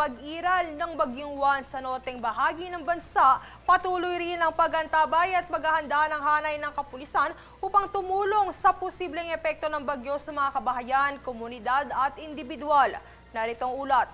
pag-iral ng Bagyong Juan sa norteng bahagi ng bansa, patuloy rin ang pagantabay at paghahanda ng hanay ng kapulisan upang tumulong sa posibleng epekto ng bagyo sa mga kabahayan, komunidad at individual. Narito ang ulat.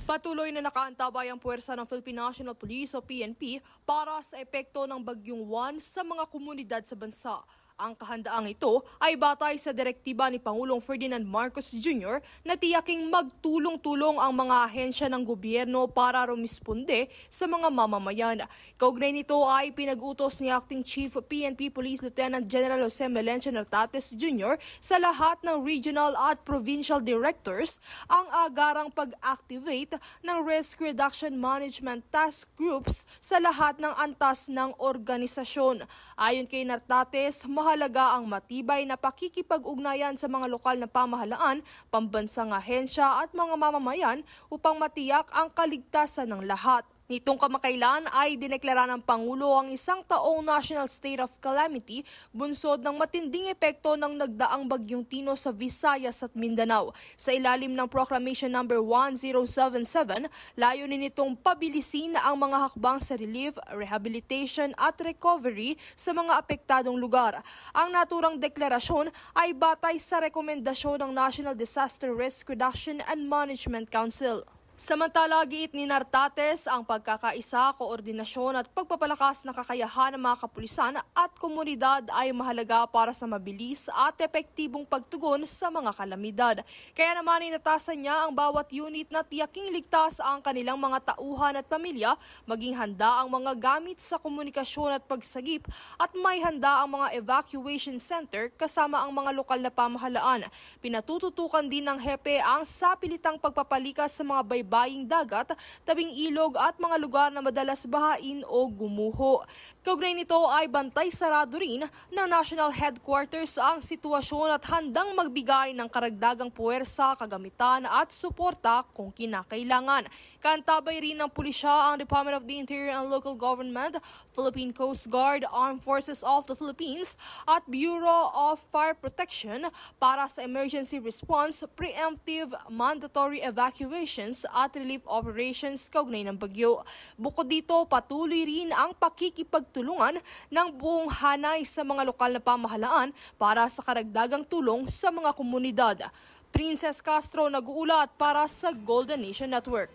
Patuloy na nakaantabay ang puwersa ng Philippine National Police o PNP para sa epekto ng Bagyong Juan sa mga komunidad sa bansa. Ang kahandaang ito ay batay sa direktiba ni Pangulong Ferdinand Marcos Jr. na tiyaking magtulong-tulong ang mga ahensya ng gobyerno para rumisponde sa mga mamamayan. Kaugnay nito ay pinag-utos ni Acting Chief PNP Police Lieutenant General Jose Melencio Nartates Jr. sa lahat ng regional at provincial directors ang agarang pag-activate ng Risk Reduction Management Task Groups sa lahat ng antas ng organisasyon. Ayon kay Nartates, mahalaga ang matibay na pakikipag-ugnayan sa mga lokal na pamahalaan, pambansang ahensya at mga mamamayan upang matiyak ang kaligtasan ng lahat. Nitong kamakailan ay dineklara ng Pangulo ang isang taong National State of Calamity bunsod ng matinding epekto ng nagdaang Bagyong Tino sa Visayas at Mindanao. Sa ilalim ng Proclamation No. 1077, layunin nitong pabilisin ang mga hakbang sa relief, rehabilitation at recovery sa mga apektadong lugar. Ang naturang deklarasyon ay batay sa rekomendasyon ng National Disaster Risk Reduction and Management Council. Samantala, giit ni Nartates ang pagkakaisa, koordinasyon at pagpapalakas ng kakayahan ng mga kapulisan at komunidad ay mahalaga para sa mabilis at epektibong pagtugon sa mga kalamidad. Kaya naman inatasan niya ang bawat unit na tiyaking ligtas ang kanilang mga tauhan at pamilya, maging handa ang mga gamit sa komunikasyon at pagsagip at may handa ang mga evacuation center kasama ang mga lokal na pamahalaan. Pinatututukan din ng hepe ang sapilitang pagpapalikas sa mga baybaying dagat, tabing ilog at mga lugar na madalas bahain o gumuho. Kaugnay nito ay bantay sarado rin ng National Headquarters ang sitwasyon at handang magbigay ng karagdagang puwersa, kagamitan at suporta kung kinakailangan. Kaantabay rin ng pulisya ang Department of the Interior and Local Government, Philippine Coast Guard, Armed Forces of the Philippines at Bureau of Fire Protection para sa emergency response, preemptive, mandatory evacuations at relief operations kaugnay ng bagyo. Bukod dito, patuloy rin ang pakikipagtulungan ng buong hanay sa mga lokal na pamahalaan para sa karagdagang tulong sa mga komunidad. Princess Castro nag-uulat para sa Golden Nation Network.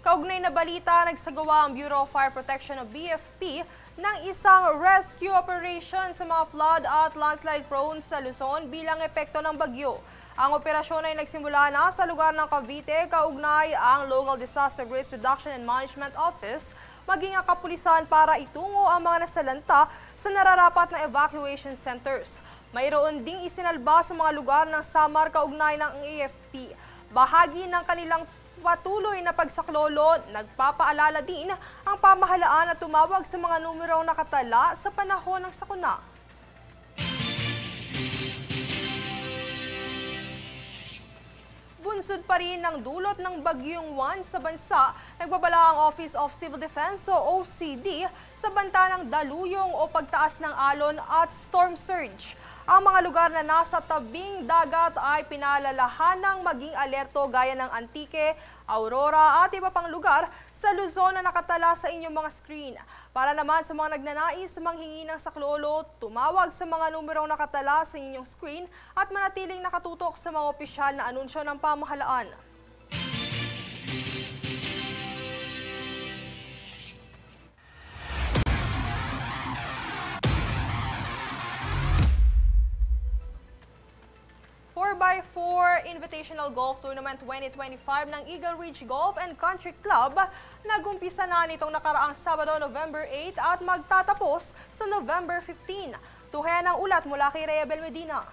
Kaugnay na balita, nagsagawa ang Bureau of Fire Protection o BFP ng isang rescue operation sa mga flood at landslide prone sa Luzon bilang epekto ng bagyo. Ang operasyon ay nagsimula na sa lugar ng Cavite, kaugnay ang Local Disaster Risk Reduction and Management Office, maging ang kapulisan para itungo ang mga nasalanta sa nararapat na evacuation centers. Mayroon ding isinalba sa mga lugar ng Samar kaugnay ng AFP. Bahagi ng kanilang patuloy na pagsaklolo, nagpapaalala din ang pamahalaan na tumawag sa mga numerong nakatala sa panahon ng sakuna. Bunsod pa rin ng dulot ng Bagyong Juan sa bansa, nagbabala ang Office of Civil Defense o OCD sa banta ng daluyong o pagtaas ng alon at storm surge. Ang mga lugar na nasa tabing dagat ay pinalalahanang maging alerto gaya ng Antique, Aurora at iba pang lugar sa Luzon na nakatala sa inyong mga screen. Para naman sa mga nagnanais manghingi ng saklolo, tumawag sa mga numerong nakatala sa inyong screen at manatiling nakatutok sa mga opisyal na anunsyo ng pamahalaan. X4 Invitational Golf Tournament 2025 ng Eagle Ridge Golf and Country Club nagumpisa na nitong nakaraang Sabado, November 8 at magtatapos sa November 15. Tuhayan ang ulat mula kay Rhea Bel Medina.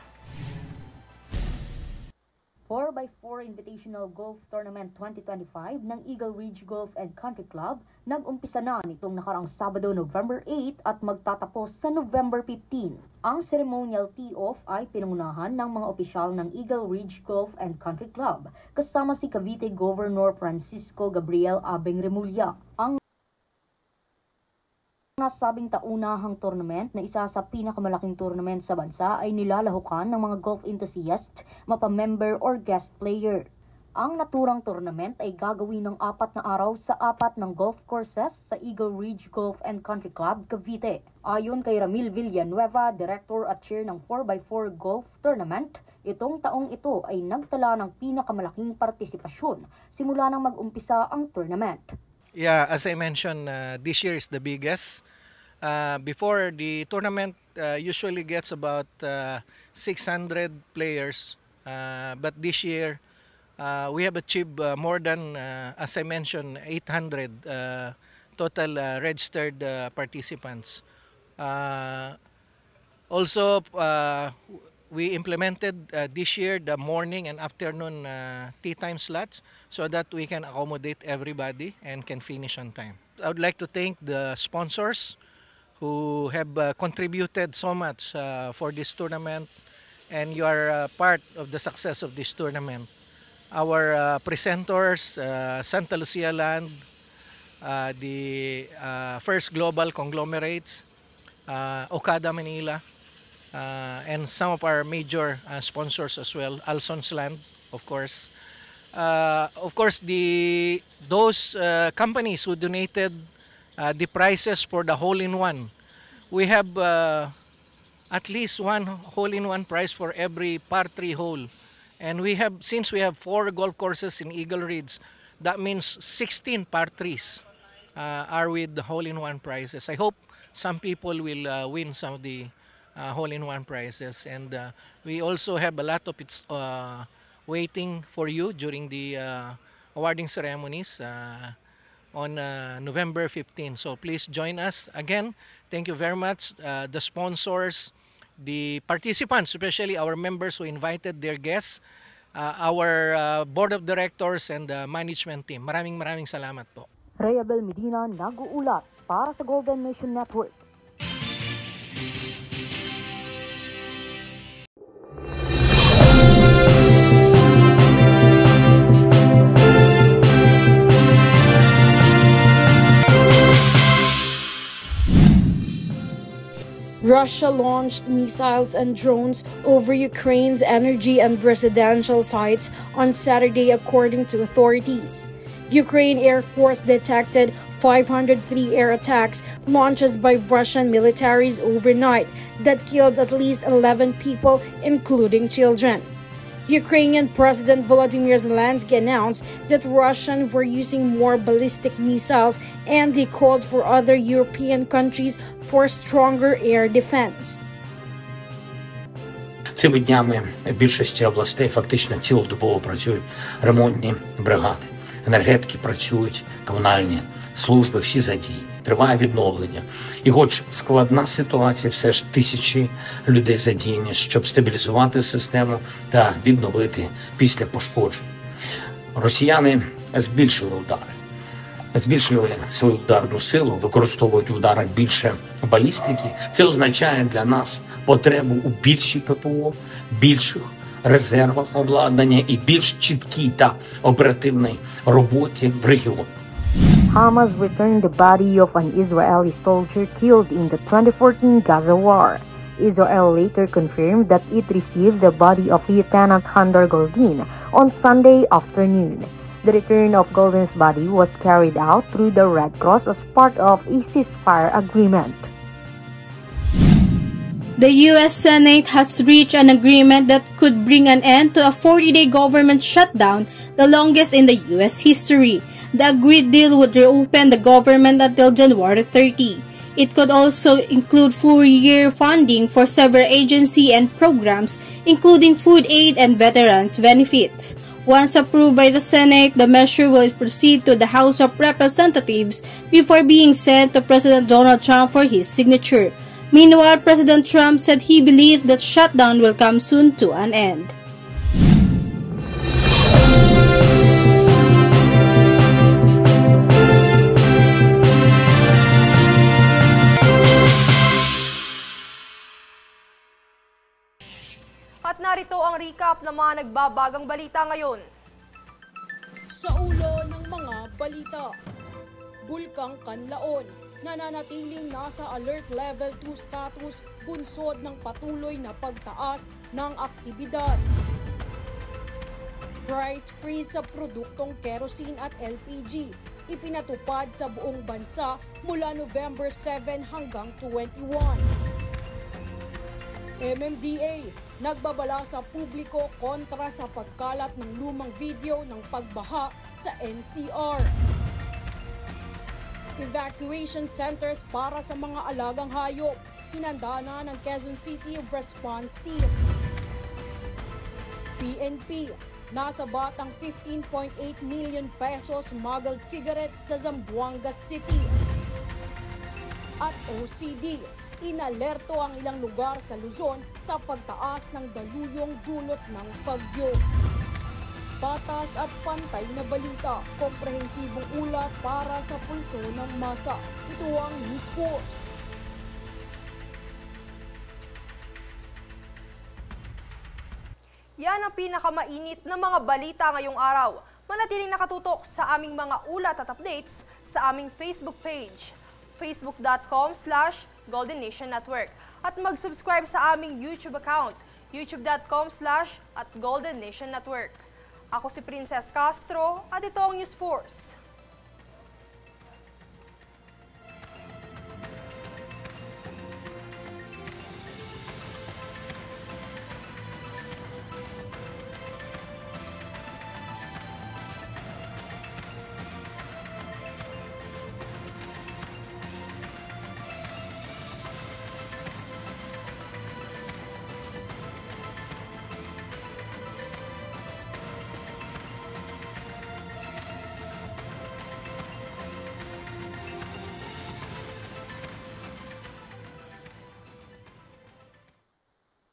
4x4 Invitational Golf Tournament 2025 ng Eagle Ridge Golf and Country Club nag-umpisa na nitong nakaraang Sabado, November 8 at magtatapos sa November 15. Ang ceremonial tee-off ay pinangunahan ng mga opisyal ng Eagle Ridge Golf and Country Club kasama si Cavite Governor Francisco Gabriel Abeng Remulla. Ang Nasabing taunahang tournament na isa sa pinakamalaking tournament sa bansa ay nilalahukan ng mga golf enthusiast, mapamember or guest player. Ang naturang tournament ay gagawin ng 4 na araw sa 4 ng golf courses sa Eagle Ridge Golf and Country Club, Cavite. Ayon kay Ramil Villanueva, Director at Chair ng 4x4 Golf Tournament, itong taong ito ay nagtala ng pinakamalaking partisipasyon simula nang mag-umpisa ang tournament. Yeah, as I mentioned, this year is the biggest. Before, the tournament usually gets about 600 players, but this year we have achieved more than, as I mentioned, 800 total registered participants. Also, we implemented this year the morning and afternoon tea time slots so that we can accommodate everybody and can finish on time. I would like to thank the sponsors who have contributed so much for this tournament, and you are part of the success of this tournament. Our presenters, Santa Lucia Land, the First Global Conglomerates, Okada Manila, and some of our major sponsors as well, Alson's Land, of course. Those companies who donated the prizes for the hole-in-one. We have at least one hole-in-one prize for every par 3 hole. And since we have 4 golf courses in Eagle Ridge, that means 16 par 3s are with the hole-in-one prizes. I hope some people will win some of the hole-in-one prizes, and we also have a lot of it waiting for you during the awarding ceremonies on November 15. So please join us. Again, thank you very much, the sponsors, the participants, especially our members who invited their guests, our board of directors and the management team. Maraming salamat po. Rayabel Medina, nag-uulat para sa Golden Nation Network. Russia launched missiles and drones over Ukraine's energy and residential sites on Saturday, according to authorities. Ukraine Air Force detected 503 air attacks launched by Russian militaries overnight that killed at least 11 people, including children. Ukrainian President Volodymyr Zelensky announced that Russians were using more ballistic missiles, and he called for other European countries for stronger air defense. Цими днями в більшості областей фактично цілодобово працюють ремонтні бригади. Енергетики працюють, комунальні служби, всі задіяні. Триває відновлення. І хоч складна ситуація, все ж тисячі людей задіяні, щоб стабілізувати систему та відновити після пошкоджень. Росіяни збільшили удари. Збільшили свою ударну силу, використовують в ударах більше балістики. Це означає для нас потребу у більшій ППО, більших резервах обладнання і більш чіткій та оперативній роботі в регіоні. Hamas returned the body of an Israeli soldier killed in the 2014 Gaza war. Israel later confirmed that it received the body of Lieutenant Handar Goldin on Sunday afternoon. The return of Golden's body was carried out through the Red Cross as part of a ceasefire agreement. The U.S. Senate has reached an agreement that could bring an end to a 40-day government shutdown, the longest in the U.S. history. The agreed deal would reopen the government until January 30. It could also include full-year funding for several agencies and programs, including food aid and veterans benefits. Once approved by the Senate, the measure will proceed to the House of Representatives before being sent to President Donald Trump for his signature. Meanwhile, President Trump said he believed that shutdown will come soon to an end. At narito ang recap ng mga nagbabagang balita ngayon. Sa ulo ng mga balita, Bulkang Kanlaon, nananatiling nasa alert level 2 status bunsod ng patuloy na pagtaas ng aktibidad. Price freeze sa produktong kerosene at LPG ipinatupad sa buong bansa mula November 7 hanggang 21. MMDA nagbabala sa publiko kontra sa pagkalat ng lumang video ng pagbaha sa NCR. Evacuation centers para sa mga alagang hayop hinanda na ng Quezon City Response Team. PNP nasa batang 15.8 million pesos smuggled cigarettes sa Zamboanga City. At OCD, inalerto ang ilang lugar sa Luzon sa pagtaas ng daluyong dulot ng bagyo. Patas at pantay na balita, komprehensibong ulat para sa pulso ng masa. Ito ang News Force. Yan ang pinakamainit na mga balita ngayong araw. Manatiling nakatutok sa aming mga ulat at updates sa aming Facebook page, facebook.com/Golden Nation Network. At mag-subscribe sa aming YouTube account, youtube.com/@Golden Nation Network. Ako si Princess Castro at ito ang News Force.